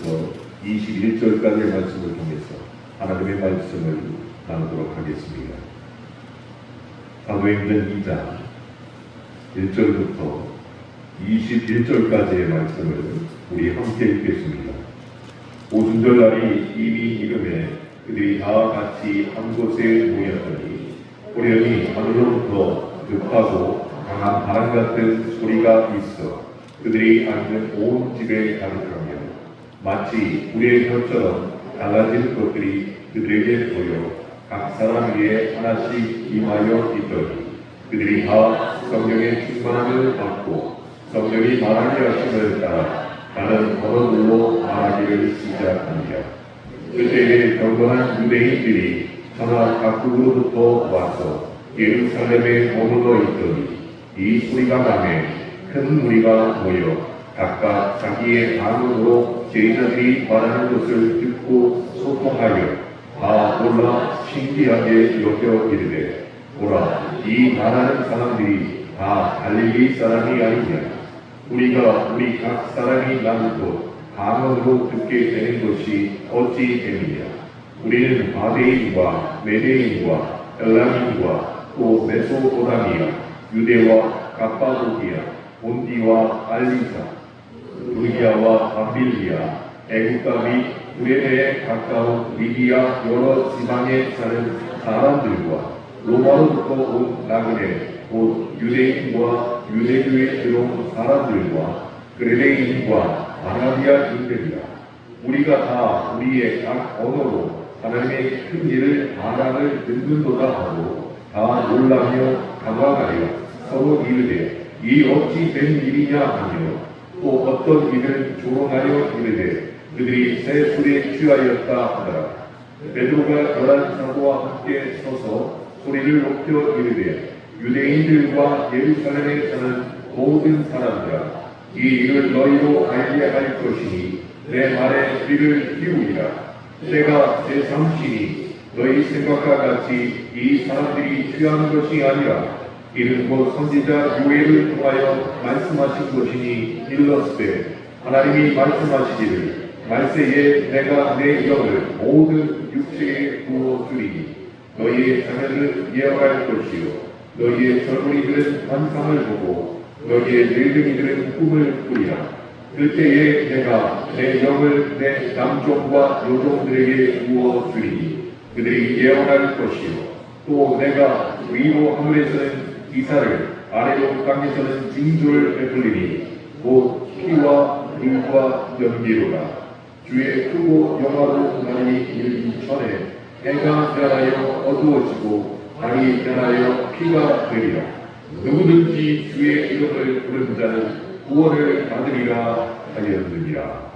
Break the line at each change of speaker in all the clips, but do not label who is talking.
1절부터 21절까지의 말씀을 통해서 하나님의 말씀을 나누도록 하겠습니다. 사도행전 2장 1절부터 21절까지의 말씀을 우리 함께 읽겠습니다. 오순절날이 이미 이름에 그들이 다 같이 한 곳에 모였더니 호련히 하늘로부터 급하고 강한 바람 같은 소리가 있어 그들이 앉은 온 집에 가득하며 마치 불의 혀처럼 달라진 것들이 그들에게 보여 각 사람 위에 하나씩 임하여 있더니 그들이 다 성령의 충만함을 받고 성령이 말하게 하심을 따라 다른 언어들로 말하기를 시작하니라. 그때에 경건한 유대인들이 천하 각국으로부터 와서 예루살렘에 머물러 있더니 이 소리가 나매 큰 무리가 모여 각각 자기의 방언으로 제자들이 말하는 것을 듣고 소통하여 다 놀라 신기하게 여겨 이르되 보라, 이 말하는 사람들이 다 갈릴리 사람이 아니냐. 우리가 우리 각 사람이 나는 곳 방언으로 듣게 되는 것이 어찌 됨이냐. 우리는 바데인과 메데인과 엘람인과 또 메소포타미아, 유대와 갑바도기아, 본디와 알리사, 루기아와 밤빌리아, 애국과 및 구레네에 가까운 리디아 여러 지방에 사는 사람들과 로마로부터 온 나그네 곧 유대인과 유대교에 들어온 사람들과 그레네인과 아라비아인들이라. 우리가 다 우리의 각 언어로 하나님의 큰 일을 바라를 듣는도다 하고 다 놀라며 당황하여 서로 이르되 이 어찌 된 일이냐 하며 또 어떤 이들은 조롱하여 이르되 그들이 새 술에 취하였다 하더라. 베드로가 11사도와 함께 서서 소리를 높여 이르되 유대인들과 예루살렘에 사는 모든 사람들아, 이 일을 너희로 알게 할 것이니 내 말에 귀를 기울이라. 때가 제3시니 너희 생각과 같이 이 사람들이 취하는 것이 아니라 이는 곧 선지자 요엘을 통하여 말씀하신 것이니 일렀으되 하나님이 말씀하시기를 말세에 내가 내 영을 모든 육체에 부어주리니 너희의 자녀들은 예언할 것이요 너희의 젊은이들은 환상을 보고 너희의 늙은이들은 꿈을 꾸리라. 그때에 내가 내 영을 내 남종과 여종들에게 부어주리니 그들이 예언할 것이요 또 내가 위로 하늘에서는 기사를 아래로 땅에서는 징조를 베풀리니 곧 피와 불과 연기로라. 주의 크고 영화로운 날이 이르기 전에 해가 변하여 어두워지고 달이 변하여 피가 되리라. 누구든지 주의 이름을 부르는 자는 구원을 받으리라 하였느니라.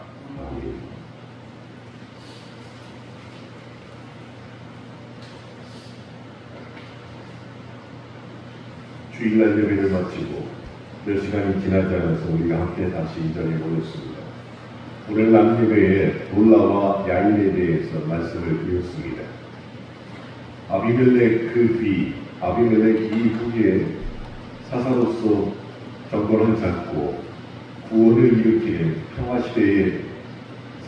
주일날 예배를 마치고 몇 시간이 지나지 않아서 우리가 함께 다시 이 자리에 모였습니다. 오늘 남예배에 돌라와 야일에 대해서 말씀을 드렸습니다. 아비멜렉 그 뒤, 아비멜렉 이후에 사사로서 정권을 잡고 구원을 일으키는 평화시대의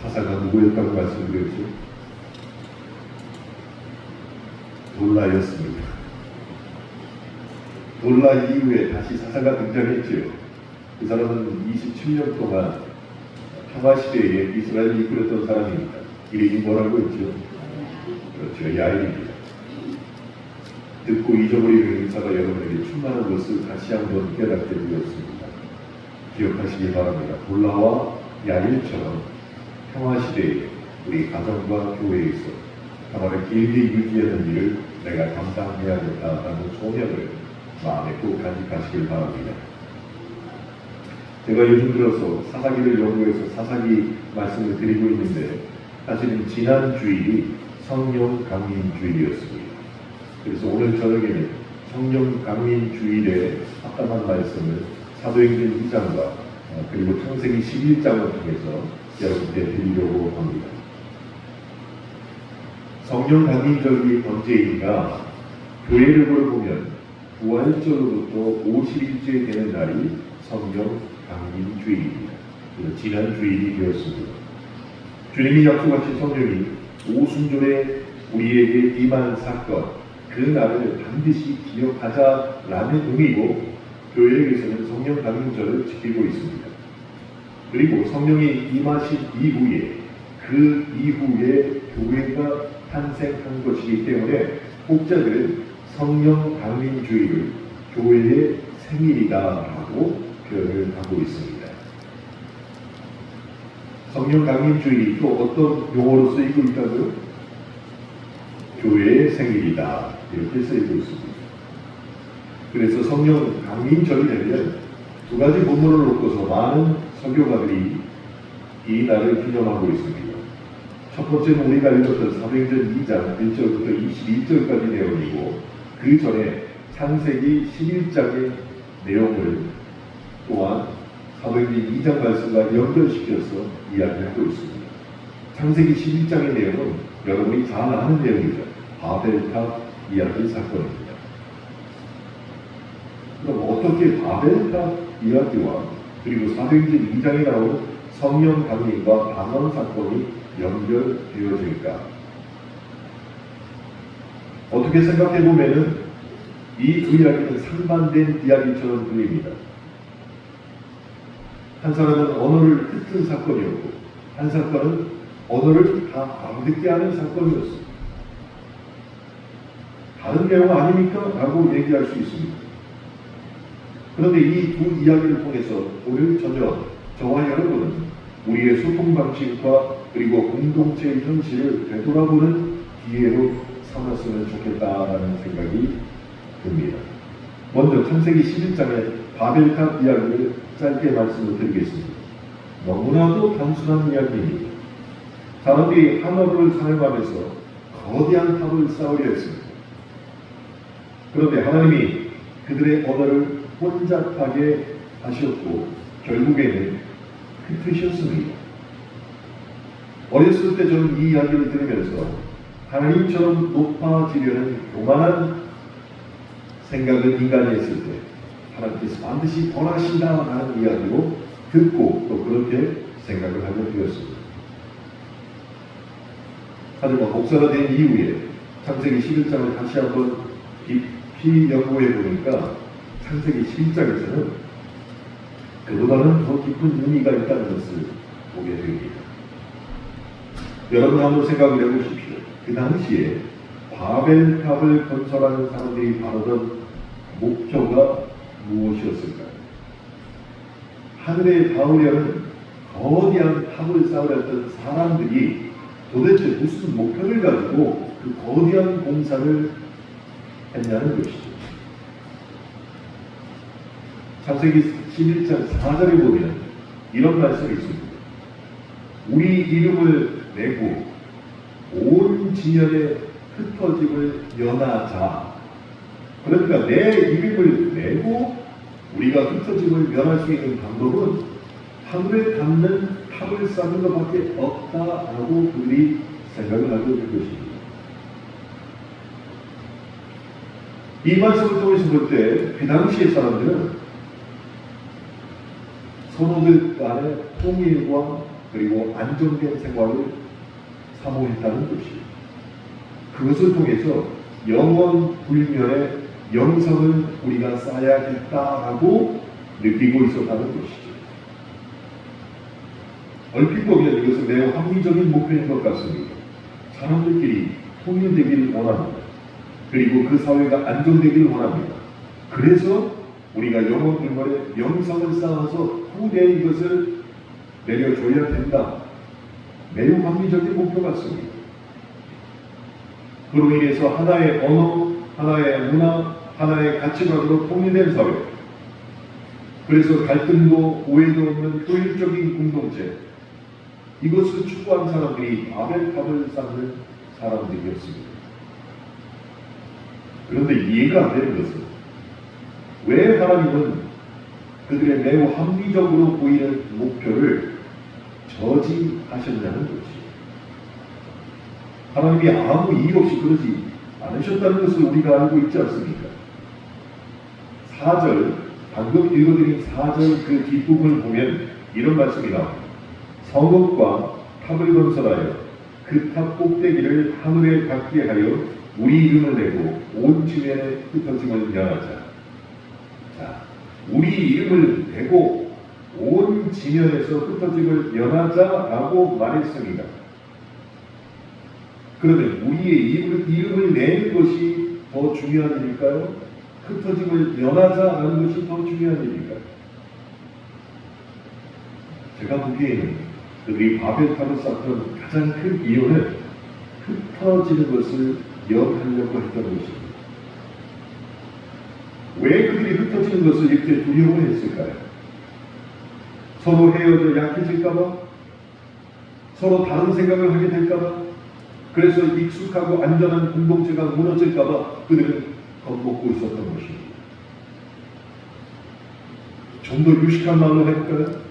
사사가 누구였다고 말씀드렸죠? 돌라였습니다. 돌라 이후에 다시 사사가 등장했죠. 그 사람은 27년 동안 평화시대에 이스라엘을 이끌었던 사람입니다. 이름이 뭐라고 했죠? 그렇죠. 야일입니다. 듣고 잊어버리는 의사가 여러분에게 충만한 것을 다시 한번 깨닫게 되었습니다. 기억하시기 바랍니다. 돌라와 야일처럼 평화시대에 우리 가정과 교회에서 평화를 길게 유지하는 일을 내가 감당해야겠다라는 소명을 마음에 꼭 간직하시길 바랍니다. 제가 요즘 들어서 사사기를 연구해서 사사기 말씀을 드리고 있는데 사실은 지난 주일이 성령 강림 주일이었습니다. 그래서 오늘 저녁에는 성령 강림 주일에 합당한 말씀을 사도행전 2장과 그리고 창세기 11장을 통해서 여러분께 드리려고 합니다. 성령 강림절이 언제인가? 교회력을 보면 부활절로부터 50일째 되는 날이 성령 강림 주일입니다. 지난 주일이 되었습니다. 주님이 약속하신 성령이 오순절에 우리에게 임한 사건, 그 날을 반드시 기억하자라는 의미고 교회에서는 성령 강림절을 지키고 있습니다. 그리고 성령이 임하신 이후에 그 이후에 교회가 탄생한 것이기 때문에 목자들은 성령 강림주의를 교회의 생일이다라고 표현을 하고 있습니다. 성령 강림주의 또 어떤 용어로 쓰이고 있다고요? 교회의 생일이다 이렇게 쓰이고 있습니다. 그래서 성령 강림절이 되면 두 가지 본문을 놓고서 많은 선교가들이 이 날을 기념하고 있습니다. 첫 번째는 우리가 읽었던 사도행전 2장 1절부터 22절까지 내용이고 그 전에 창세기 11장의 내용을 또한 사도행전 2장 말씀과 연결시켜서 이야기하고 있습니다. 창세기 11장의 내용은 여러분이 잘 아는 내용이죠. 바벨탑 이야기 사건입니다. 그럼 어떻게 바벨탑 이야기와 그리고 사도행전 2장에 나오는 성령 강림과 방언 사건이 연결되어질까? 어떻게 생각해 보면은 이 두 이야기는 상반된 이야기처럼 들립니다. 한 사람은 언어를 흩은 사건이었고 한 사건은 언어를 다 알아듣게 하는 사건이었습니다. 다른 내용 아닙니까? 라고 얘기할 수 있습니다. 그런데 이 두 이야기를 통해서 오늘 저녁 저와 여러분은 우리의 소통 방식과 그리고 공동체의 현실을 되돌아보는 기회로 삼았으면 좋겠다라는 생각이 듭니다. 먼저 창세기 11장의 바벨탑 이야기를 짧게 말씀을 드리겠습니다. 너무나도 단순한 이야기입니다. 사람들이 한어를 사용하면서 거대한 탑을 쌓으려 했습니다. 그런데 하나님이 그들의 언어를 혼잡하게 하셨고 결국에는 흩으셨습니다. 어렸을 때 저는 이 이야기를 들으면서 하나님처럼 높아지려는 교만한 생각을 인간이 했을 때 하나님께서 반드시 벌하신다라는 이야기로 듣고 또 그렇게 생각을 하게 되었습니다. 하지만 목사가 된 이후에 창세기 11장을 다시 한번 깊이 연구해 보니까 창세기 11장에서는 그보다는 더 깊은 의미가 있다는 것을 보게 됩니다. 여러분 한번 생각을 해보십시오. 그 당시에 바벨탑을 건설하는 사람들이 바라던 목표가 무엇이었을까요? 하늘에 닿으려는 거대한 탑을 쌓으려던 사람들이 도대체 무슨 목표를 가지고 그 거대한 공사를 했냐는 것이죠. 창세기 11장 4절에 보면 이런 말씀이 있습니다. 우리 이름을 내고 온 지면에 흩어짐을 면하자. 그러니까 내 이름을 내고 우리가 흩어짐을 면할 수 있는 방법은 하늘에 닿는 탑을 쌓는 것밖에 없다라고 그들이 생각을 하고 있는 것입니다. 이 말씀을 통해서 볼 때 그 당시의 사람들은 선호들 간의 통일과 그리고 안정된 생활을 사모했다는 것이에요. 그것을 통해서 영원 불멸의 영성을 우리가 쌓아야겠다라고 느끼고 있었다는 것이죠. 얼핏 보면 이것은 매우 합리적인 목표인 것 같습니다. 사람들끼리 통일되기를 원합니다. 그리고 그 사회가 안정되기를 원합니다. 그래서 우리가 영원 불멸의 영성을 쌓아서 후대에 이것을 내려줘야 된다. 매우 합리적인 목표 같습니다. 그로 인해서 하나의 언어, 하나의 문화, 하나의 가치관으로 통일된 사회. 그래서 갈등도 오해도 없는 효율적인 공동체. 이것을 추구한 사람들이 바벨탑을 쌓는 사람들이었습니다. 그런데 이해가 안 되는 것은 왜 하나님은 그들의 매우 합리적으로 보이는 목표를 저지하셨냐는 것이죠. 하나님이 아무 이유 없이 그러지 않으셨다는 것을 우리가 알고 있지 않습니까? 4절, 방금 읽어드린 4절 그 뒷부분을 보면 이런 말씀이 나옵니다. 성읍과 탑을 건설하여 그 탑 꼭대기를 하늘에 닿게 하여 우리 이름을 내고 온 지면에 흩어짐을 연하자. 자, 우리 이름을 내고 온 지면에서 흩어짐을 연하자라고 말했습니다. 그러면 우리의 이름을 내는 것이 더 중요한 일일까요? 흩어짐을 연하자라는 것이 더 중요한 일일까요? 제가 보기에는 그들이 바벨탑을 쌓던 가장 큰 이유는 흩어지는 것을 연하려고 했던 것입니다. 왜 그들이 흩어지는 것을 이렇게 두려워했을까요? 서로 헤어져 약해질까봐? 서로 다른 생각을 하게 될까봐? 그래서 익숙하고 안전한 공동체가 무너질까봐 그들은 겁먹고 있었던 것입니다. 좀 더 유식한 말로 해볼까요?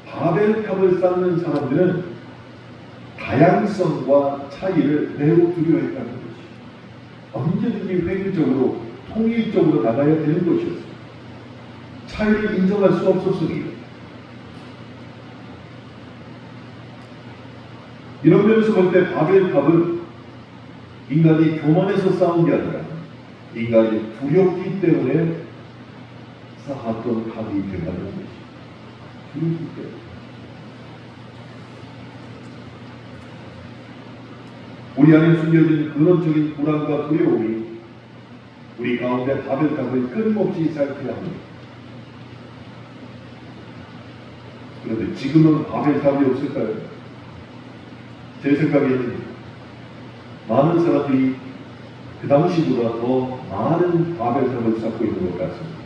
바벨탑을 쌓는 사람들은 다양성과 차이를 매우 두려워했다는 것이죠. 언제든지 획일적으로 통일적으로 나가야 되는 것이었습니다. 차이를 인정할 수 없었습니다. 이런 면에서 볼 때 바벨탑은 인간이 교만해서 쌓은 게 아니라 인간이 두렵기 때문에 쌓았던 탑이 된다는 것이죠. 두렵기 때문에. 우리 안에 숨겨진 근원적인 불안과 두려움이 우리 가운데 바벨탑을 끊임없이 쌓게 합니다. 그런데 지금은 바벨탑이 없을까요? 제 생각에는 많은 사람들이 그 당시보다 더 많은 바벨탑을 쌓고 있는 것 같습니다.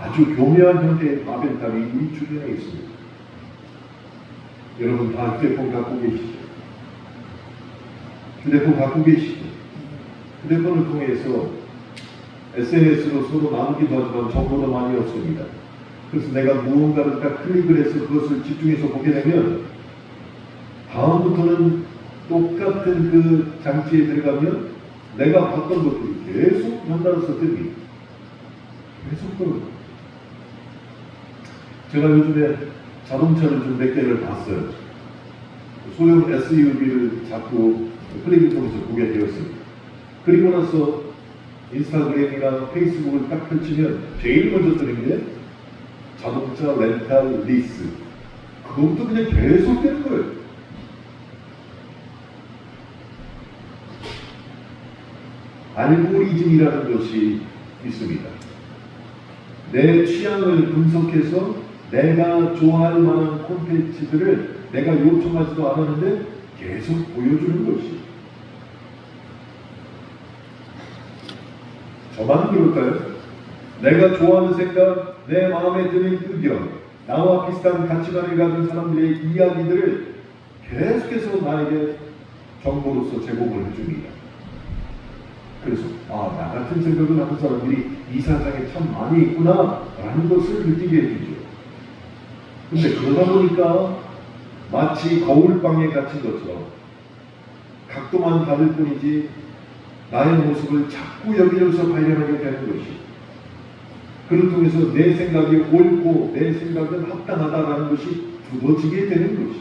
아주 교묘한 형태의 바벨탑이 우리 주변에 있습니다. 여러분 다 휴대폰 갖고 계시죠? 휴대폰 갖고 계시죠? 휴대폰을 통해서 SNS로 서로 나누기도 하지만 정보도 많이 없습니다. 그래서 내가 무언가를 딱 클릭을 해서 그것을 집중해서 보게 되면 다음부터는 똑같은 그 장치에 들어가면 내가 봤던 것들이 계속 연달아서 뜹니다. 계속 뜹니다. 제가 요즘에 자동차를 좀 몇 개를 봤어요. 소형 SUV를 자꾸 클릭을 통해서 보게 되었습니다. 그리고 나서 인스타그램이나 페이스북을 딱 펼치면 제일 먼저 뜨는 게 자동차 렌탈 리스. 그것도 그냥 계속 되는 거예요. 알고리즘이라는 것이 있습니다. 내 취향을 분석해서 내가 좋아할 만한 콘텐츠들을 내가 요청하지도 않았는데 계속 보여주는 것이. 저만 그럴까요? 내가 좋아하는 생각, 내 마음에 드는 의견, 나와 비슷한 가치관을 가진 사람들의 이야기들을 계속해서 나에게 정보로서 제공을 해줍니다. 그래서 나 같은 생각을 하는 사람들이 이 세상에 참 많이 있구나 라는 것을 느끼게 해주죠. 근데 그러다 보니까 마치 거울방에 갇힌 것처럼 각도만 다를 뿐이지 나의 모습을 자꾸 여기저기서 발견하게 되는 것이, 그를 통해서 내 생각이 옳고 내 생각은 합당하다라는 것이 두더지게 되는 것이.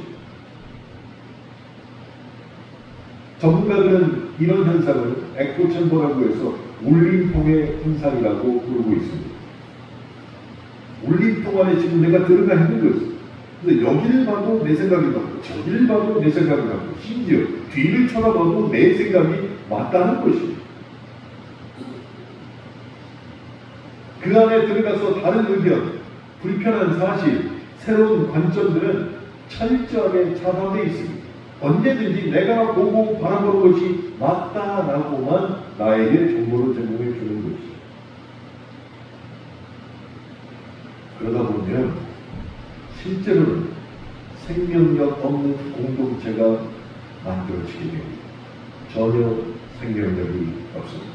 전문가들은 이런 현상을 에코챔버라고 해서 울림통의 현상이라고 부르고 있습니다. 울림통 안에 지금 내가 들어가 있는 것이죠. 근데 여기를 봐도 내 생각이 맞고 저기를 봐도 내 생각이 맞고 심지어 뒤를 쳐다봐도 내 생각이 맞다는 것이죠. 그 안에 들어가서 다른 의견, 불편한 사실, 새로운 관점들은 철저하게 차단되어 있습니다. 언제든지 내가 보고 바라보는 것이 맞다라고만 나에게 정보를 제공해 주는 것이죠. 그러다 보면 실제로는 생명력 없는 공동체가 만들어지게 됩니다. 전혀 생명력이 없습니다.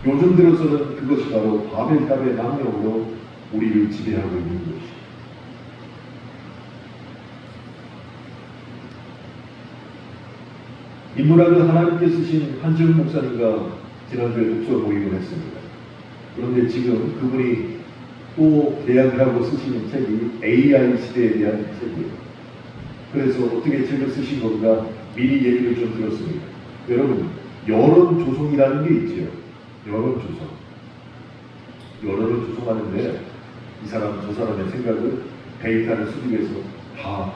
요즘 들어서는 그것이 바로 바벨탑의 망령으로 우리를 지배하고 있는 것이죠. 인문학을 하나님께 쓰신 한지훈 목사님과 지난주에 독서 모임을 했습니다. 그런데 지금 그분이 또 계약을 하고 쓰시는 책이 AI 시대에 대한 책이에요. 그래서 어떻게 책을 쓰신 건가 미리 얘기를 좀 들었습니다. 여러분, 여론조성이라는 게 있지요. 여론조성. 여론을 조성하는데 이 사람 저 사람의 생각을 데이터를 수집해서 다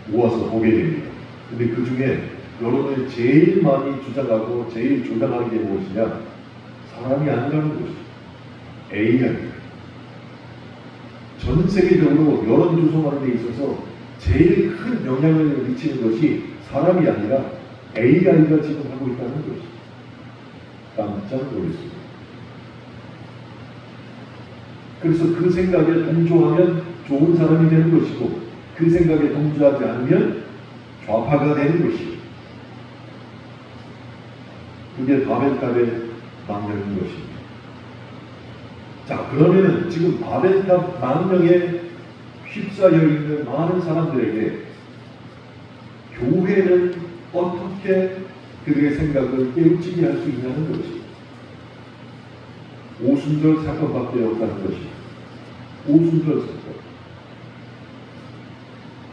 모아서 보게 됩니다. 근데 그 중에 여론을 제일 많이 주장하고 제일 조장하는 게 무엇이냐? 사람이 아니라는 것이죠. AI입니다. 전 세계적으로 여론 조성하는 데 있어서 제일 큰 영향을 미치는 것이 사람이 아니라 AI가 지금 하고 있다는 것이죠. 깜짝 놀랐습니다. 그래서 그 생각에 동조하면 좋은 사람이 되는 것이고 그 생각에 동조하지 않으면 좌파가 되는 것이죠. 그게 바벨탑의 망명인 것입니다. 자, 그러면은 지금 바벨탑 망명에 휩싸여 있는 많은 사람들에게 교회는 어떻게 그들의 생각을 깨우치게 할 수 있냐는 것입니다. 오순절 사건밖에 없다는 것입니다. 오순절 사건.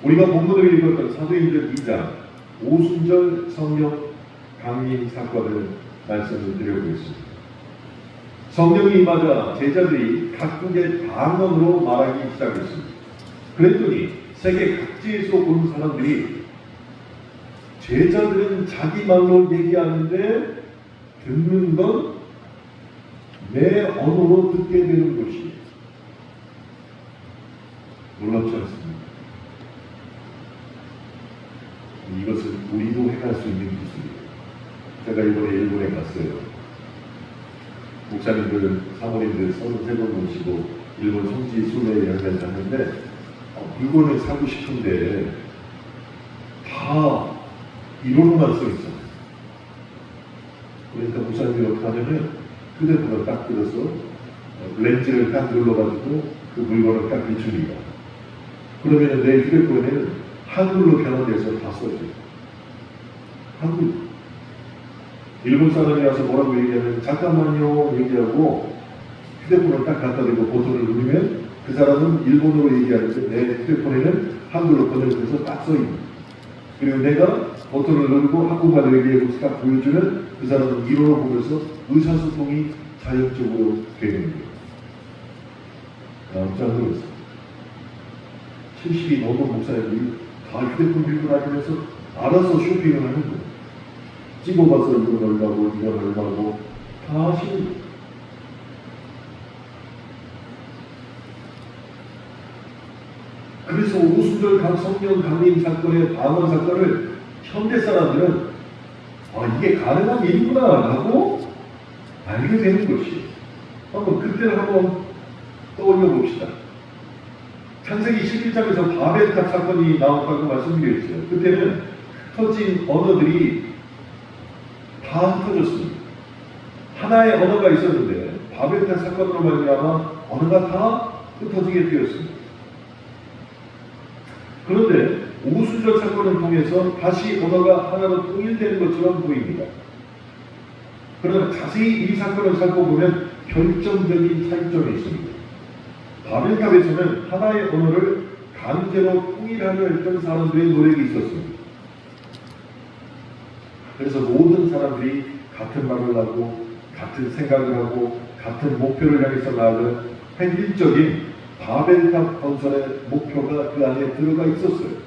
우리가 본문을 읽었던 사도행전 2장 오순절 성령 강림 사건을 말씀을 드려보겠습니다. 성령이 임하자 제자들이 각국의 방언으로 말하기 시작했습니다. 그랬더니 세계 각지에서 온 사람들이 제자들은 자기 말로 얘기하는데 듣는 건 내 언어로 듣게 되는 것이 놀랍지 않습니까? 이것은 우리도 해갈 수 있는 기술이에요. 제가 이번에 일본에 갔어요. 목사님들, 사모님들 33번 모시고 일본 성지 순례 여행을 갔는데 물건을 사고 싶은데 다 일본어만 써 있어요. 그러니까 목사님이 어떻게 하냐면 휴대폰을 딱 들어서 렌즈를 딱 눌러가지고 그 물건을 딱 비춥니다. 그러면 내 휴대폰에는 한글로 변환돼서 다 써져요. 한글. 일본 사람이 와서 뭐라고 얘기하면 잠깐만요 얘기하고 휴대폰을 딱 갖다 대고 버튼을 누르면 그 사람은 일본어로 얘기하는데 내 휴대폰에는 한글로 번역돼서 딱 써있는. 그리고 내가 버튼을 누르고 한국말로 얘기하고 딱 보여주면 그 사람은 일본어 보면서 의사소통이 자연적으로 되는 거예요. 깜짝 놀랐어요. 70이 넘은 목사님들이 다 휴대폰 들고 다니면서 알아서 쇼핑을 하는 거예요. 찍어봐서 이건 얼마고 이건 얼마고 다 하시는 거예요. 그래서 오순절 성령 강림 사건의 방언 사건을 현대 사람들은 이게 가능한 일이구나 라고 알게 되는 것이. 그때를 한번 떠올려 봅시다. 창세기 11장에서 바벨탑 사건이 나왔다고 말씀드렸죠. 그때는 흩어진 언어들이 다 흩어졌습니다. 하나의 언어가 있었는데 바벨탑 사건으로 말미암아 언어가 다 흩어지게 되었습니다. 그런데 오순절 사건을 통해서 다시 언어가 하나로 통일되는 것처럼 보입니다. 그러나 자세히 이 사건을 살펴보면 결정적인 차이점이 있습니다. 바벨탑에서는 하나의 언어를 강제로 통일하려 했던 사람들의 노력이 있었습니다. 그래서 모든 사람들이 같은 말을 하고 같은 생각을 하고 같은 목표를 향해서 나아가는 획일적인 바벨탑 건설의 목표가 그 안에 들어가 있었어요.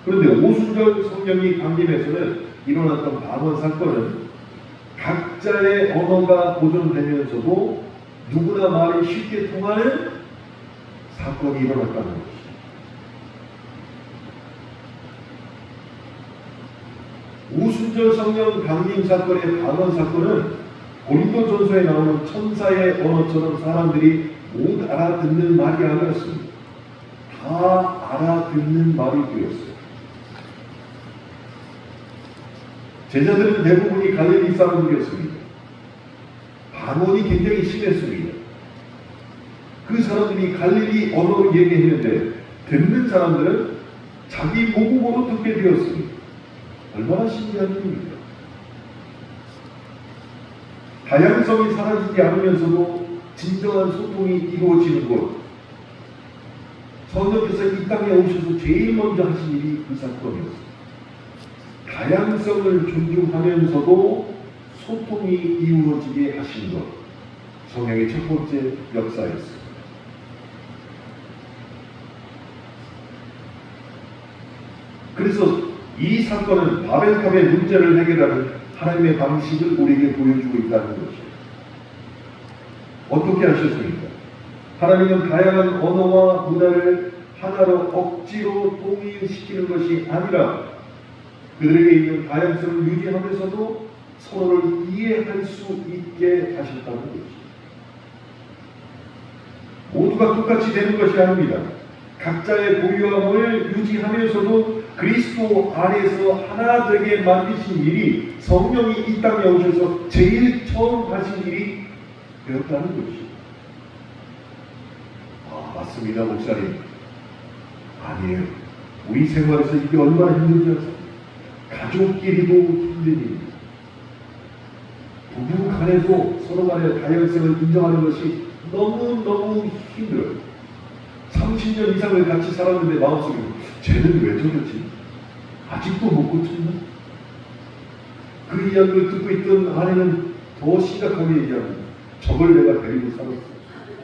그런데 오순절 성령이 강림에서는 일어났던 방언 사건은 각자의 언어가 보존되면서도 누구나 말이 쉽게 통하는 사건이 일어났다는 것이죠. 오순절 성령 강림 사건의 방언 사건은 고린도전서에 나오는 천사의 언어처럼 사람들이 못 알아듣는 말이 아니었습니다. 다 알아듣는 말이 되었어요. 제자들은 대부분이 갈릴리 사람들이었습니다. 방언이 굉장히 심했습니다. 그 사람들이 갈릴리 언어로 얘기했는데 듣는 사람들은 자기 모국어로 듣게 되었습니다. 얼마나 신기한 일입니까? 다양성이 사라지지 않으면서도 진정한 소통이 이루어지는 곳. 성령께서 이 땅에 오셔서 제일 먼저 하신 일이 그 사건이었어요. 다양성을 존중하면서도 소통이 이루어지게 하신 것, 성령의 첫 번째 역사였어요. 그래서 이 사건은 바벨탑의 문제를 해결하는 하나님의 방식을 우리에게 보여주고 있다는 것이에요. 어떻게 하셨습니까? 하나님은 다양한 언어와 문화를 하나로 억지로 통일시키는 것이 아니라 그들에게 있는 다양성을 유지하면서도 서로를 이해할 수 있게 하셨다는 것이죠. 모두가 똑같이 되는 것이 아닙니다. 각자의 고유함을 유지하면서도 그리스도 안에서 하나 되게 만드신 일이 성령이 이 땅에 오셔서 제일 처음 하신 일이 되었다는 것이죠. 맞습니다, 목사님. 아니에요. 우리 생활에서 이게 얼마나 힘든지 아세요? 가족끼리도 힘든 일입니다. 부부 간에도 서로 간의 다양성을 인정하는 것이 너무너무 힘들어요. 30년 이상을 같이 살았는데 마음속에 쟤는 왜 저러지? 아직도 못 고쳤나? 그 이야기를 듣고 있던 아내는 더 심각하게 얘기합니다. 저걸 내가 데리고 살았어.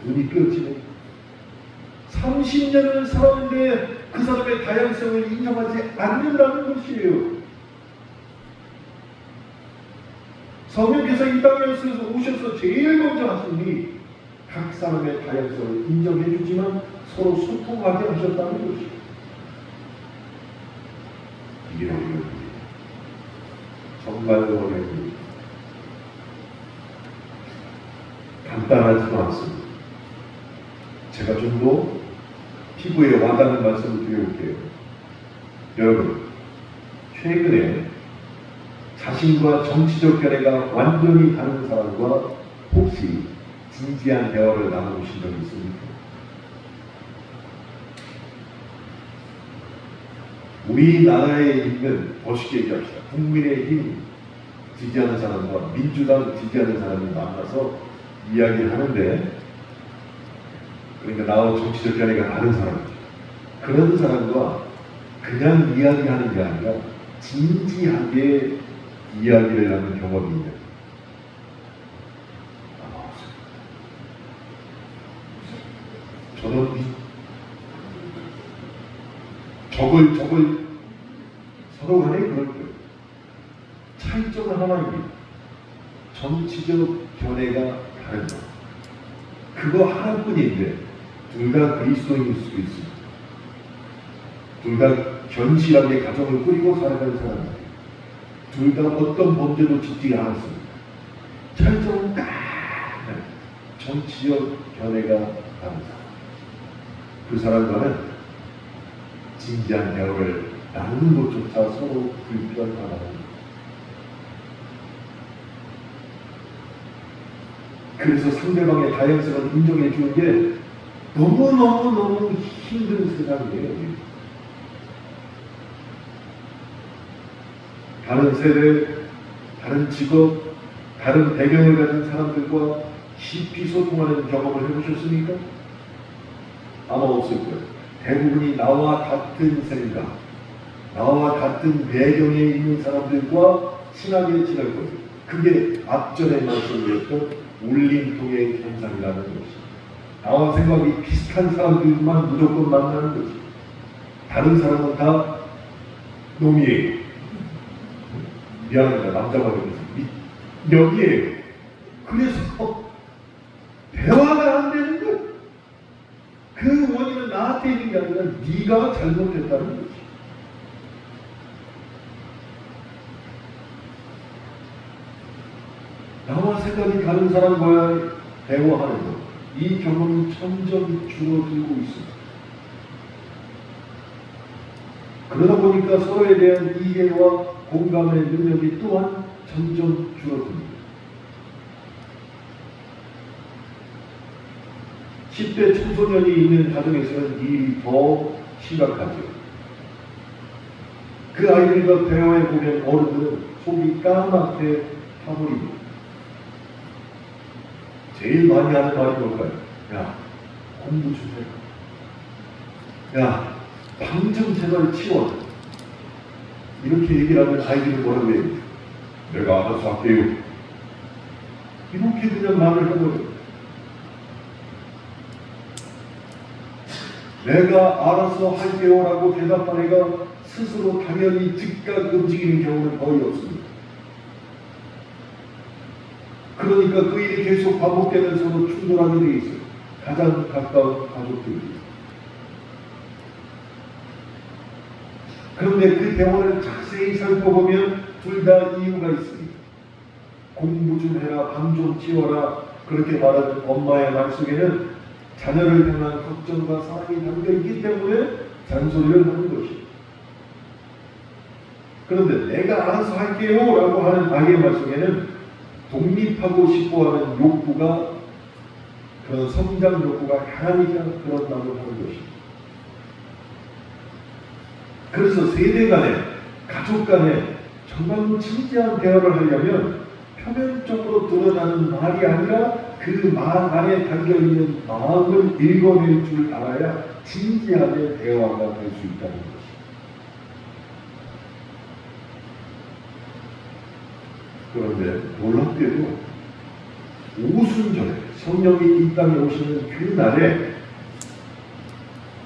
눈이 뼈지네. 30년을 살았는데 그 사람의 다양성을 인정하지 않는다는 것이에요. 성령께서 이 땅에 오셔서 제일 먼저 하신 일이 각 사람의 다양성을 인정해 주지만 서로 소통하게 하셨다는 것이에요. 이게 어려운 정말 어려운 일입니다. 간단하지도 않습니다. 제가 좀 더 피부에 와닿는 말씀을 드려볼게요. 여러분, 최근에 자신과 정치적 견해가 완전히 다른 사람과 혹시 진지한 대화를 나눠보신 적이 있습니까? 우리나라에 있는, 더 쉽게 얘기합시다. 국민의힘 지지하는 사람과 민주당 지지하는 사람이 만나서 이야기를 하는데, 그러니까 나와 정치적 견해가 다른 사람이죠. 그런 사람과 그냥 이야기하는 게 아니라 진지하게 이야기를 하는 경험이 있는. 저는 적을 서로 간에 그럴 거예요. 차이점은 하나입니다. 정치적 견해가 다른 것. 그거 하나뿐인데 둘 다 그리스도인일 수도 있습니다. 둘 다 견실하게 가정을 꾸리고 살아가는 사람입니다. 둘 다 어떤 범죄도 짓지 않았습니다. 차이점은 딱 정치적 견해가 다른 사람. 그 사람과는 진지한 대화를 나누는 것조차 서로 불편하다. 그래서 상대방의 다양성을 인정해 주는 게 너무너무 힘든 세상이에요. 다른 세대, 다른 직업, 다른 배경을 가진 사람들과 깊이 소통하는 경험을 해보셨습니까? 아마 없을 거예요. 대부분이 나와 같은 생각, 나와 같은 배경에 있는 사람들과 친하게 지낼 거예요. 그게 앞전에 말씀드렸던 울림통의 현상이라는 것이. 나와 생각이 비슷한 사람들만 무조건 만나는 것이. 다른 사람은 다 놈이에요. 미안합니다. 남자가 그래서 여기에요. 그래서 대화가 안 되는 거예요. 그 원인은 나한테 있는 게 아니라 네가 잘못했다는 거지. 나와 생각이 다른 사람과의 대화하는 것, 이 경험이 점점 줄어들고 있습니다. 그러다 보니까 서로에 대한 이해와 공감의 능력이 또한 점점 줄어듭니다. 10대 청소년이 있는 가정에서는 이 일이 더 심각하죠. 그 아이들과 대화해 보면 어른들은 속이 까맣게 타버립니다. 제일 많이 하는 말이 뭘까요? 야, 공부 좀 해라. 야, 방 좀 제발 치워. 이렇게 얘기를 하면 아이들은 뭐라고 해요? 내가 알아서 할게요. 이렇게 그냥 말을 해버려요. 내가 알아서 할게요 라고 대답한 애가 스스로 당연히 즉각 움직이는 경우는 거의 없습니다. 그러니까 그 일이 계속 반복되면서도 충돌하게 되어 있어요. 가장 가까운 가족들이. 그런데 그 대화를 자세히 살펴보면 둘 다 이유가 있습니다. 공부 좀 해라, 방 좀 치워라, 그렇게 말하는 엄마의 말 속에는 자녀를 향한 걱정과 사랑이 담겨 있기 때문에 잔소리를 하는 것입니다. 그런데 내가 알아서 할게요 라고 하는 아이의 말 속에는 독립하고 싶어하는 욕구가, 그런 성장 욕구가 강하니까 그런 말을 하는 것입니다. 그래서 세대 간에, 가족 간에 정말로 진지한 대화를 하려면 표면적으로 드러나는 말이 아니라 그 말 안에 담겨있는 마음을 읽어낼 줄 알아야 진지하게 대화가 될 수 있다는 것입니다. 그런데 놀랍게도 오순절에 성령이 이 땅에 오시는 그 날에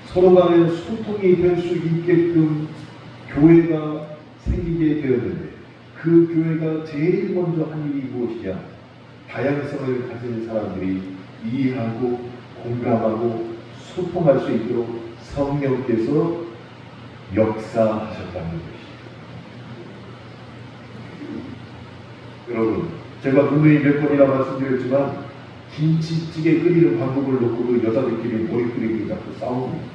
서로 간에 소통이 될 수 있게끔 교회가 생기게 되었는데, 그 교회가 제일 먼저 한 일이 무엇이냐? 다양성을 가진 사람들이 이해하고 공감하고 소통할 수 있도록 성령께서 역사하셨다는 것입니다. 여러분, 제가 분명히 몇 번이나 말씀드렸지만 김치찌개 끓이는 방법을 놓고도 여자들끼리 머리 끓이고 자꾸 싸웁니다.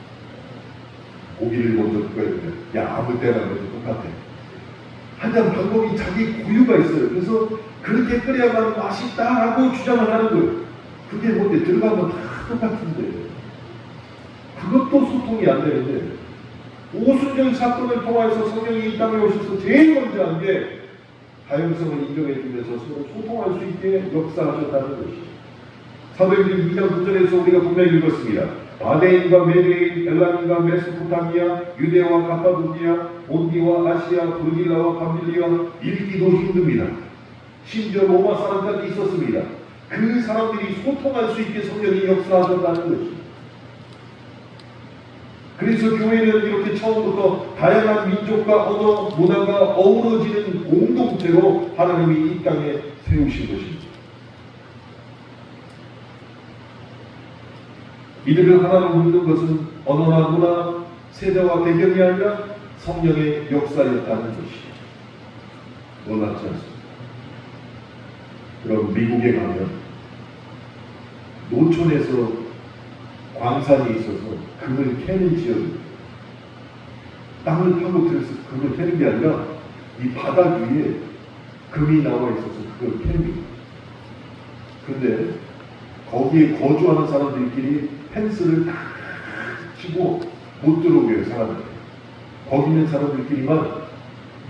고기를 먼저 끓여야 되면 야, 아무 때나 그래도 똑같아. 하여튼 방법이 자기 고유가 있어요. 그래서 그렇게 끓여야만 맛있다라고 주장을 하는 거예요. 그게 뭔데, 들어가면 다 똑같은데. 그것도 소통이 안 되는데, 오순절 사건을 통해서 성령이 이 땅에 오셔서 제일 먼저 한 게 다양성을 인정해 주면서 서로 소통할 수 있게 역사하셨다는 것이죠. 사도행전 2장 9절에서 우리가 분명히 읽었습니다. 바데인과 메데인, 엘람과 메소포타미아, 유대와 가파도키아, 본디와 아시아, 브르길라와 밤빌리아, 읽기도 힘듭니다. 심지어 로마 사람까지 있었습니다. 그 사람들이 소통할 수 있게 성령이 역사하셨다는 것입니다. 그래서 교회는 이렇게 처음부터 다양한 민족과 언어, 문화가 어우러지는 공동체로 하나님이 이 땅에 세우신 것입니다. 이들을 하나로 묶는 것은 언어나 문화, 세대와 배경이 아니라 성령의 역사였다는 것이죠. 놀랍지 않습니다. 그럼 미국에 가면 노촌에서 광산이 있어서 금을 캐는 지역입니다. 땅을 파고 들여서 금을 캐는 게 아니라 이 바닥 위에 금이 나와 있어서 그걸 캡니다. 그런데 거기에 거주하는 사람들끼리 펜스를 딱 치고 못 들어오게 해요, 사람들. 거기 있는 사람들끼리만,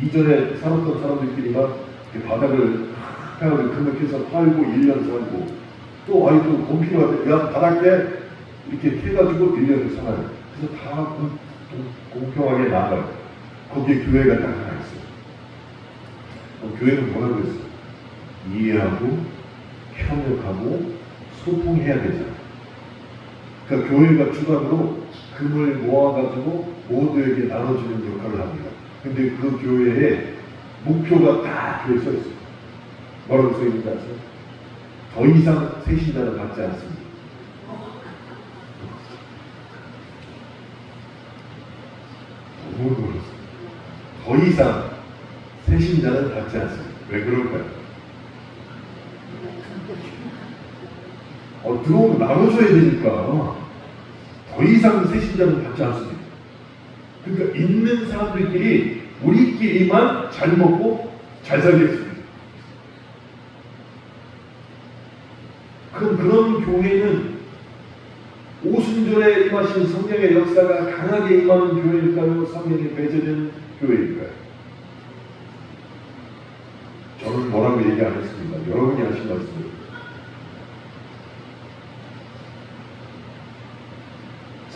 이전에 살았던 사람들끼리만 그 바닥을 해가지고 금을 캐서 팔고 1년 살고, 또 아이도 돈 필요할 때 야, 바닥에 이렇게 캐가지고 1년을 살아요. 그래서 다 공평하게 나가요. 거기에 교회가 딱 하나 있어요. 교회는 뭐라고 했어요? 이해하고 협력하고 소통해야 되잖아요. 그러니까 교회가 주관으로 금을 모아가지고 모두에게 나눠주는 역할을 합니다. 근데 그 교회에 목표가 딱 써 있어요. 뭐라고 써 있는지 아세요? 더 이상 새신자는 받지 않습니다. 더 이상 새신자는 받지 않습니다. 왜 그럴까요? 들어오면 나눠줘야 되니까 더 이상 새신자는 받지 않습니다. 그러니까 있는 사람들끼리 우리끼리만 잘 먹고 잘 살겠습니다. 그런 교회는 오순절에 임하신 성령의 역사가 강하게 임하는 교회일까요? 성령이 배제된 교회일까요? 저는 뭐라고 얘기 안 했습니다. 여러분이 하신 말씀입니다.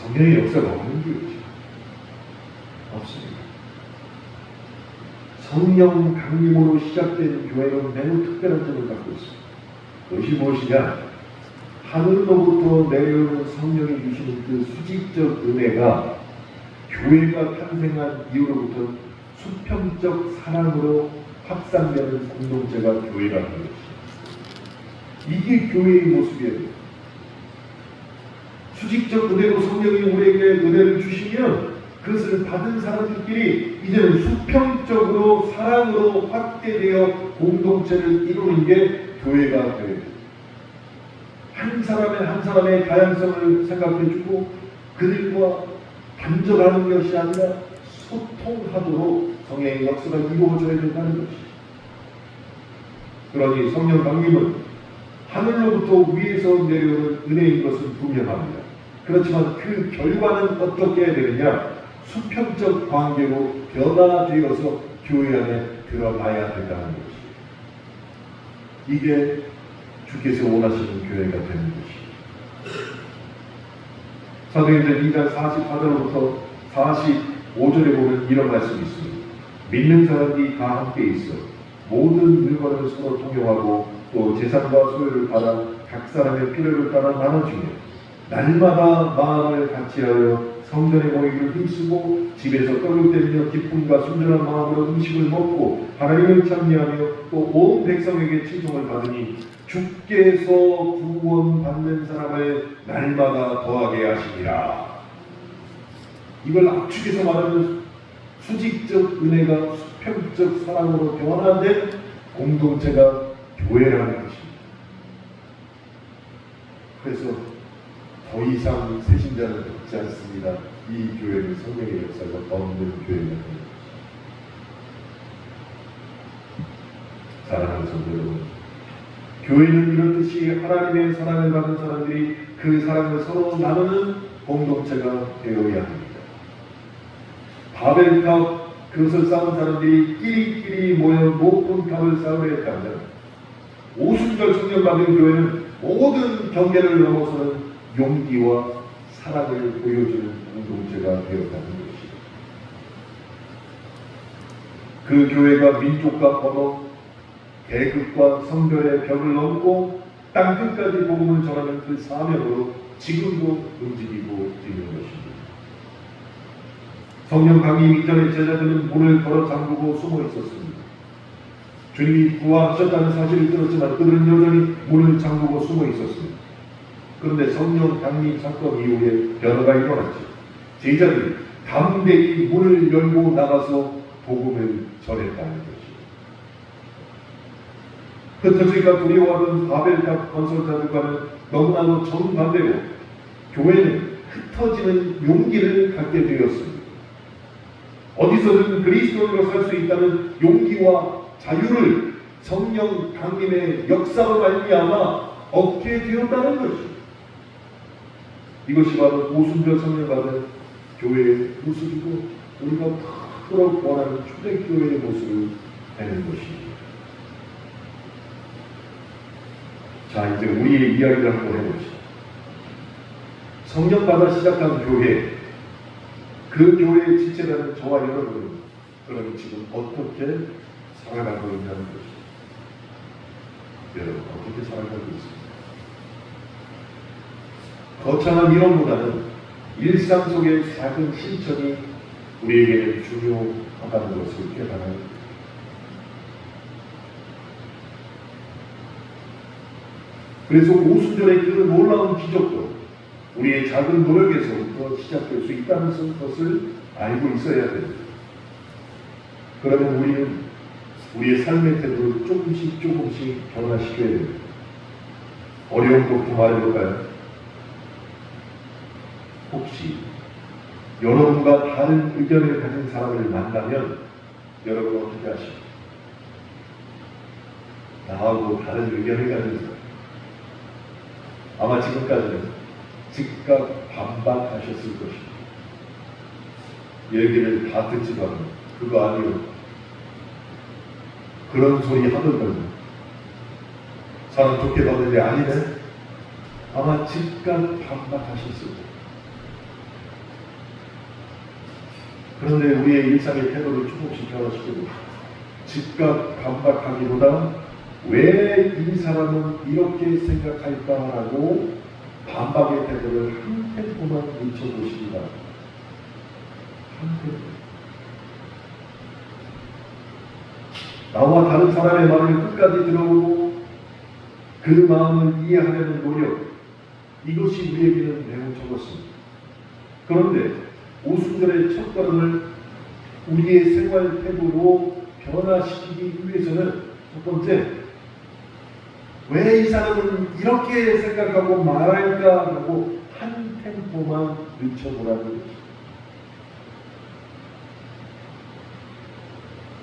성령의 역사가 없는 교회죠. 없습니다. 성령 강림으로 시작된 교회는 매우 특별한 점을 갖고 있습니다. 그것이 무엇이냐? 하늘로부터 내려오는 성령이 주시는 그 수직적 은혜가 교회가 탄생한 이후로부터 수평적 사랑으로 확산되는 공동체가 교회라는 것입니다. 이게 교회의 모습이에요. 수직적 은혜로 성령이 우리에게 은혜를 주시면 그것을 받은 사람들끼리 이제는 수평적으로 사랑으로 확대되어 공동체를 이루는 게 교회가 되어야 됩니다. 한 사람의 다양성을 생각해주고 그들과 단절하는 것이 아니라 소통하도록 성령의 역사가 이루어져야 된다는 것이죠. 그러니 성령 강림은 하늘로부터 위에서 내려오는 은혜인 것은 분명합니다. 그렇지만 그 결과는 어떻게 해야 되느냐? 수평적 관계로 변화되어서 교회 안에 들어가야 된다는 것이죠. 이게 주께서 원하시는 교회가 되는 것이죠. 사도행전 2장 44절부터 45절에 보면 이런 말씀이 있습니다. 믿는 사람이 다 함께 있어 모든 물건을 서로 통용하고 또 재산과 소유를 받아 각 사람의 필요를 따라 나눠주며 날마다 마음을 같이하여 성전에 모이기를 힘쓰고 집에서 떡을 떼며 기쁨과 순전한 마음으로 음식을 먹고 하나님을 찬미하며 또 온 백성에게 칭송을 받으니 주께서 구원받는 사람을 날마다 더하게 하시니라. 이걸 압축해서 말하는 수직적 은혜가 수평적 사랑으로 변화된 공동체가 교회라는 것입니다. 그래서 더 이상 새신자는 듣지 않습니다. 이 교회는 성령의 역사가 없는 교회가 됩니다. 사랑하는 성도 여러분, 교회는 이렇듯이 하나님의 사랑을 받은 사람들이 그 사랑을 서로 나누는 공동체가 되어야 합니다. 바벨탑 그것을 쌓은 사람들이 끼리끼리 모여 높은 탑을 쌓으려 했다면 오순절 성령 받은 교회는 모든 경계를 넘어서는 용기와 사랑을 보여주는 공동체가 되었다는 것입니다. 그 교회가 민족과 언어, 계급과 성별의 벽을 넘고 땅끝까지 복음을 전하는 그 사명으로 지금도 움직이고 있는 것입니다. 성령 강림 이전에 제자들은 문을 걸어 잠그고 숨어 있었습니다. 주님이 부활하셨다는 사실을 들었지만 그들은 여전히 문을 잠그고 숨어 있었습니다. 그런데 성령 강림 사건 이후에 변화가 일어났죠. 제자들이 담대히 문을 열고 나가서 복음을 전했다는 것이죠. 흩어지기가 두려워하던 바벨탑 건설자들과는 너무나도 정반대로 교회는 흩어지는 용기를 갖게 되었습니다. 어디서든 그리스도인으로 살 수 있다는 용기와 자유를 성령 강림의 역사로 말미암아 얻게 되었다는 것입니다. 이것이 바로 오순절 성령 받은 교회의 모습이고 우리가 그토록 원하는 초대교회의 모습을 되는 것입니다. 자, 이제 우리의 이야기를 한번 해봅시다. 성령 받아 시작한 교회, 그 교회의 지체라는 저와 여러분은 그럼 지금 어떻게 살아가고 있다는 것입니다. 여러분 어떻게 살아가고 있습니까? 거창한 이론보다는 일상 속의 작은 실천이 우리에게는 중요하다는 것을 깨달아야 합니다. 그래서 오순절의 그 놀라운 기적도 우리의 작은 노력에서부터 시작될 수 있다는 것을 알고 있어야 됩니다. 그러면 우리는 우리의 삶의 태도를 조금씩 변화시켜야 됩니다. 어려운 것부터 말해볼까요? 혹시 여러분과 다른 의견을 가진 사람을 만나면 여러분 어떻게 하십니까? 나하고 다른 의견을 가진 사람, 아마 지금까지는 즉각 반박하셨을 것입니다. 얘기를 다 듣지도 않고 그거 아니요, 그런 소리 하던가요? 사람 좋게 봤는데 아니네? 아마 즉각 반박하셨을 거예요. 그런데 우리의 일상의 태도를 조금씩 변화시키고 즉각 반박하기보다 왜 이 사람은 이렇게 생각할까라고 반박의 태도를 한 템포만 늦춰보시기 바랍니다. 한 템포. 나와 다른 사람의 말을 끝까지 들어보고 그 마음을 이해하려는 노력, 이것이 우리에게는 매우 적었습니다. 그런데 오순절의 첫걸음을 우리의 생활 태도로 변화시키기 위해서는 첫 번째, 왜 이 사람은 이렇게 생각하고 말할까 하고 한 템포만 늦춰보라는 것입니다.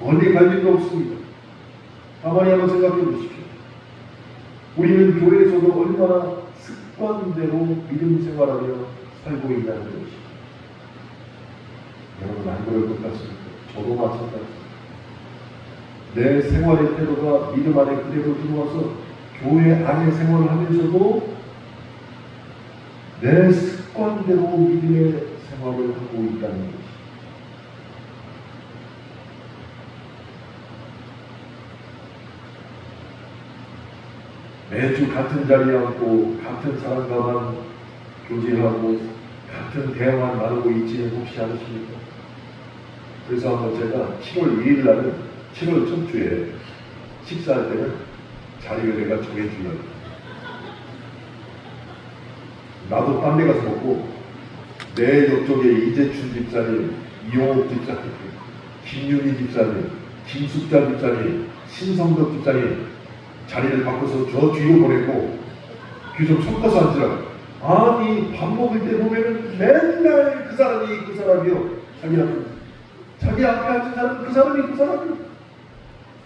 멀리 갈 일도 없습니다. 가만히 한번 생각해 보십시오. 우리는 교회에서도 얼마나 습관대로 믿음 생활하며 살고 있다는 것입니다. 여러분 안 그럴 것 같습니다. 저도 마찬가지입니다. 내 생활의 태도가 믿음 안에 그대로 들어와서 교회 안에 생활을 하면서도 내 습관대로 믿음의 생활을 하고 있다는 것입니다. 매주 같은 자리에 앉고 같은 사람과만 교제하고 같은 대화만 나누고 있지는 혹시 않으십니까? 그래서 한번 제가 7월 2일 날은 7월 첫 주에 식사할 때는 자리를 내가 정해주면 나도 딴 데 가서 먹고 내 옆쪽에 이재춘 집사님, 이용옥 집사님, 김윤희 집사님, 김숙자 집사님, 신성덕 집사님 자리를 바꿔서 저 뒤로 보내고 귀 좀 섞어서 앉으라고. 아니 밥 먹을 때 보면은 맨날 그 사람이요. 자기 앞에 앉은 사람은 그 사람이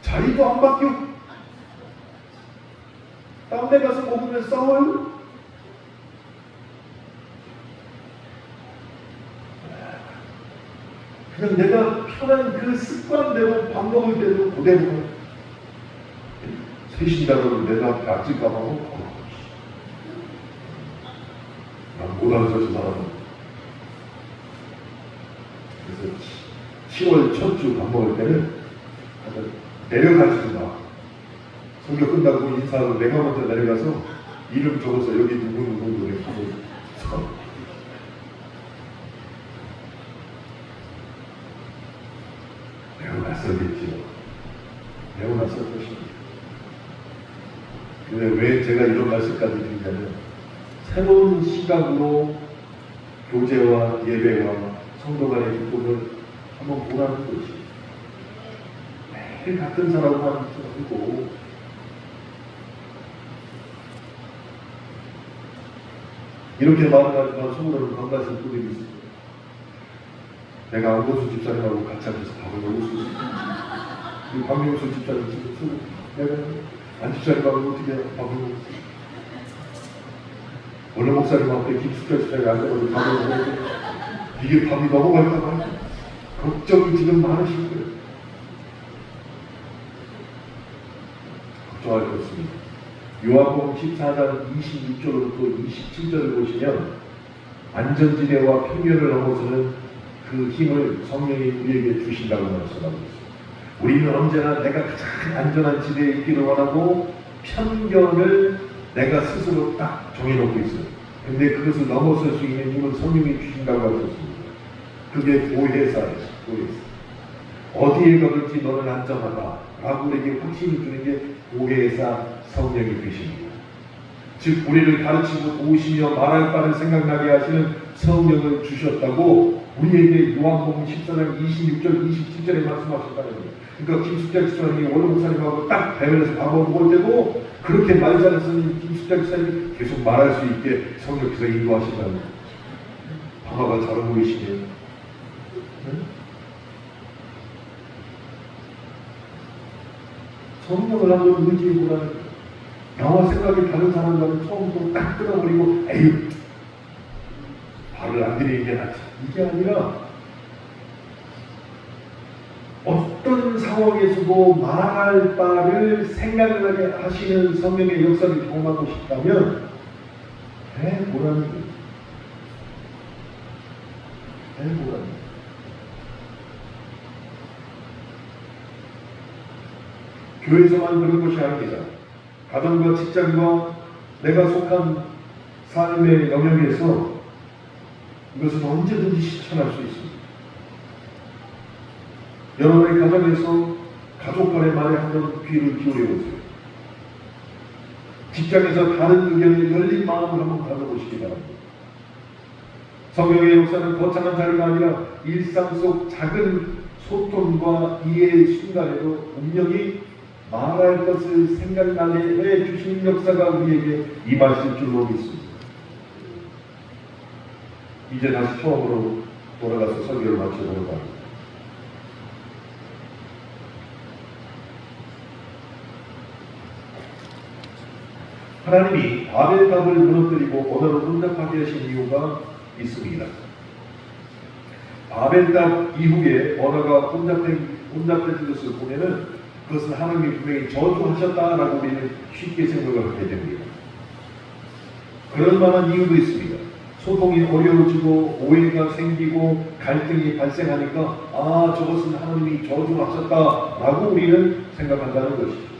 자리도 안 바뀌고 딴 데 가서 먹으면 싸워요. 그냥 내가 편한 그 습관대로 밥 먹을 때도 그대로 셋인다고 내가 앞에 앉을까 봐 난 못 앉아 저 사람은. 그래서 10월 첫 주 밥 먹을 때는 내려가지도 마. 선교 끝나고 인사하고 내가 먼저 내려가서 이름 적어서 여기 누구 이렇게 하고 매우 낯설겠지요. 매우 낯설 것입니다. 근데 왜 제가 이런 말씀까지 드리냐면 새로운 시각으로 교제와 예배와 성도 간의 기쁨을 한번 보라는 것이 매일 같은 사람만 하고 이렇게 말을 하지만 속으로는 반가운 분들이 있습니다. 내가 안고수 집사님하고 같이 앉아서 밥을 먹을 수 있습니다. 그리고 박명수 집사님 지금 속으로 내가 안 집사님하고 어떻게 밥을 먹을 수 있습니다. 원래 목사님 앞에 김숙자 집사님이 앉아가지고 밥을 먹을 때 이게 밥이 넘어갈까 봐 걱정이 지금 많으신 거예요. 걱정할 것 없습니다. 요한복음 14장 26절부터 27절을 보시면 안전지대와 평면을 넘어서는 그 힘을 성령이 우리에게 주신다고 말씀하고 있습니다. 우리는 언제나 내가 가장 안전한 지대에 있기를 원하고 편견을 내가 스스로 딱 정해놓고 있어요. 근데 그것을 넘어설 수 있는 힘을 성령이 주신다고 하셨습니다. 그게 보혜사예요. 어디에 가든지 너는 안전하다 라고 우리에게 확신을 주는 게 보혜사 성령이 되십니다. 즉 우리를 가르치고 도우시며 말할 바를 생각나게 하시는 성령을 주셨다고 우리에게 요한복음 14장 26절 27절에 말씀하셨다는 거예요. 그러니까 김숙자 집사님이 원로 목사님하고 딱 대면에서 밥을 먹을 때도 그렇게 말 잘하시는 김숙자 집사님이 계속 말할 수 있게 성령께서 인도하신다는 거예요. 방아가 잘 보이시네요. 성령을 한번 의지해보라는 거예요. 나와 생각이 다른 사람과는 처음부터 딱 끊어버리고 에휴 발을 안 들이는 게 낫지. 이게 아니라 어떤 상황에서도 말할 바를 생각나게 하시는 성령의 역사를 경험하고 싶다면 해보라는 거예요. 해보라는 거예요. 교회에서만 그런 것이 아닙니다. 가정과 직장과 내가 속한 삶의 영역에서 이것은 언제든지 실천할 수 있습니다. 여러분의 가정에서 가족 간의 말에 한번 귀를 기울여 보세요. 직장에서 다른 의견에 열린 마음을 한번 가져보시기 바랍니다. 성경의 역사는 거창한 자리가 아니라 일상 속 작은 소통과 이해의 순간에도 분명히 말할 것을 생각나게 해주신 역사가 우리에게 임하실 줄로 믿습니다. 이제 다시 처음으로 돌아가서 설교를 마쳐보려고 합니다. 하나님이 바벨탑을 무너뜨리고 언어를 혼잡하게 하신 이유가 있습니다. 바벨탑 이후에 언어가 혼잡해진 것을 보면은 그것은 하나님이 분명히 저주하셨다라고 우리는 쉽게 생각을 하게 됩니다. 그럴 만한 이유도 있습니다. 소통이 어려워지고 오해가 생기고 갈등이 발생하니까 저것은 하나님이 저주하셨다라고 우리는 생각한다는 것이죠.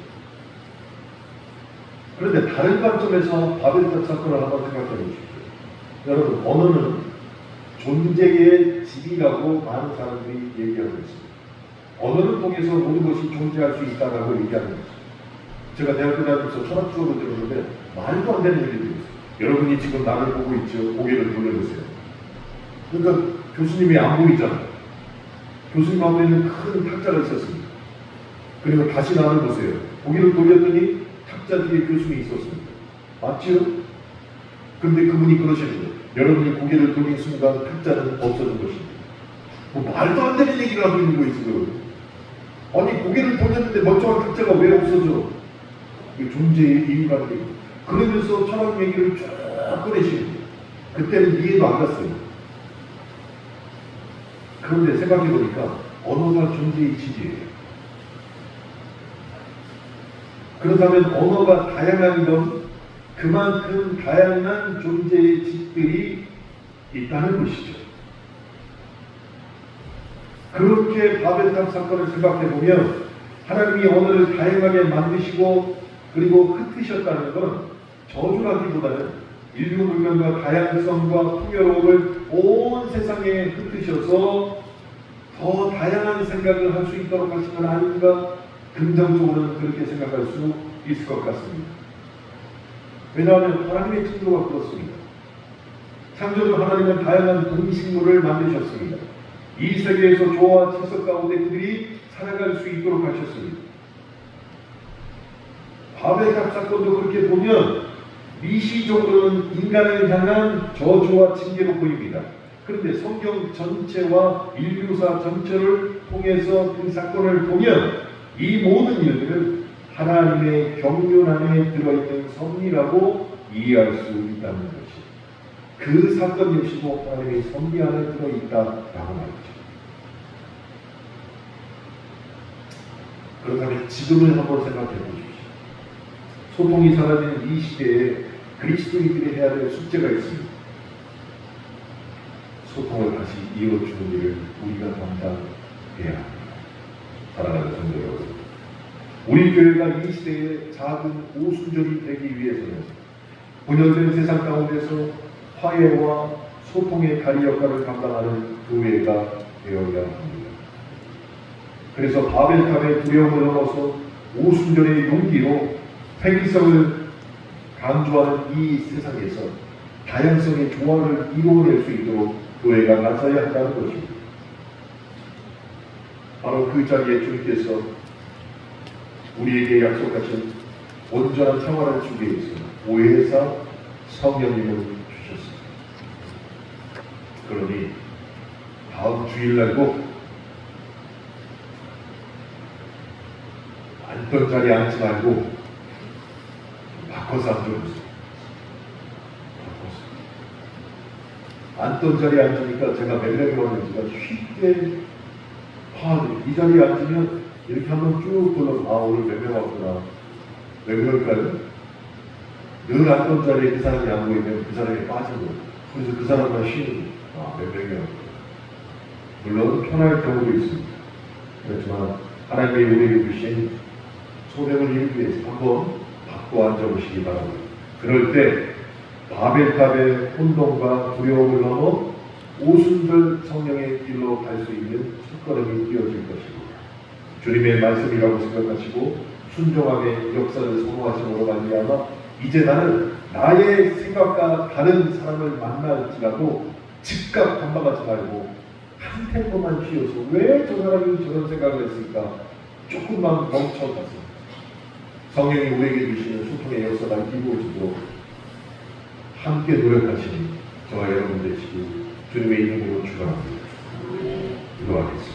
그런데 다른 관점에서 바벨탑 사건을 한번 생각해 보십시오. 여러분, 언어는 존재의 집이라고 많은 사람들이 얘기하고 있습니다. 언어를 통해서 모든 것이 존재할 수 있다고 얘기하는 거죠. 제가 대학교 다니면서 철학 수업을 들었는데 말도 안 되는 얘기를 들었어요. 여러분이 지금 나를 보고 있죠. 고개를 돌려보세요. 그러니까 교수님이 안 보이잖아요. 교수님 앞에는 큰 탁자가 있었습니다. 그리고 다시 나를 보세요. 고개를 돌렸더니 탁자 뒤에 교수님이 있었습니다. 맞지요? 그런데 그분이 그러시는 거예요. 여러분이 고개를 돌린 순간 탁자는 없어진 것입니다. 뭐 말도 안 되는 얘기를 하고 있는 거예요, 지금. 아니, 고개를 돌렸는데 멀쩡한 탁자가 왜 없어져? 이게 존재의 이유가 돼요. 그러면서 철학 얘기를 쭉 꺼내시는 거예요. 그때는 이해도 안 갔어요. 그런데 생각해보니까 언어가 존재의 질이에요. 그렇다면 언어가 다양한 건 그만큼 다양한 존재의 질들이 있다는 것이죠. 그렇게 바벨탑 사건을 생각해보면 하나님이 언어를 다양하게 만드시고 그리고 흩으셨다는 건 저주라기보다는 인류 문명과 다양성과 풍요로움을 온 세상에 흩으셔서 더 다양한 생각을 할 수 있도록 하신 건 아닌가, 긍정적으로는 그렇게 생각할 수 있을 것 같습니다. 왜냐하면 하나님의 창조가 그렇습니다. 창조주 하나님은 다양한 동식물을 만드셨습니다. 이 세계에서 조화와 질서 가운데 그들이 살아갈 수 있도록 하셨습니다. 바벨탑 사건도 그렇게 보면 미시적으로는 인간을 향한 저주와 징계로 보입니다. 그런데 성경 전체와 인류사 전체를 통해서 그 사건을 보면 이 모든 일들은 하나님의 경륜 안에 들어있는 섭리라고 이해할 수 있다는 것이, 그 사건 역시도 하나님의 섭리 안에 들어있다라고 말이죠. 그렇다면 지금을 한번 생각해 보십시오. 소통이 사라지는 이 시대에 그리스도인들이 해야 될 숙제가 있습니다. 소통을 다시 이어주는 일을 우리가 감당해야 합니다. 사랑하는 성도 여러분, 우리 교회가 이 시대의 작은 오순절이 되기 위해서는 분열된 세상 가운데서 화해와 소통의 다리 역할을 감당하는 교회가 되어야 합니다. 그래서 바벨탑의 두려움을 넘어서 오순절의 용기로 획일성을 강조하는 이 세상에서 다양성의 조화를 이루어낼 수 있도록 교회가 나서야 한다는 것입니다. 바로 그 자리에 주님께서 우리에게 약속하신 온전한 생활을 주기 위해서 보혜사 성령님을 주셨습니다. 그러니 다음 주일날도 앉던 자리에 앉지 말고 바꿔서 앉아보세요. 앉던 자리에 앉으니까 제가 몇 명이 왔는지가 쉽게 파악해요. 이 자리에 앉으면 이렇게 한번 쭉 보면 오늘 몇 명 왔구나. 왜 그럴까요? 늘 앉던 자리에 그 사람이 안 보이면 그 사람이 빠지고, 그래서 그 사람만 쉬는 거예요. 몇 명이 왔구나. 물론 편할 경우도 있습니다. 그렇지만 하나님의 우리에게 주신 소명을 이루기 위해서 한번 바꿔 앉아보시기 바랍니다. 그럴 때 바벨탑의 혼돈과 두려움을 넘어 오순절 성령의 길로 갈 수 있는 첫걸음이 띄어질 것입니다. 주님의 말씀이라고 생각하시고 순종함의 역사를 소모하심으로 말미암아 이제 나는 나의 생각과 다른 사람을 만날지라도 즉각 반박하지 말고 한 템포만 쉬어서 왜 저 사람이 저런 생각을 했을까 조금만 멈춰가서 성령이 우리에게 주시는 소통의 역사가 이루어지도록 함께 노력하시는 저와 여러분 되시길 주님의 이름으로 축원합니다. 기도하겠습니다.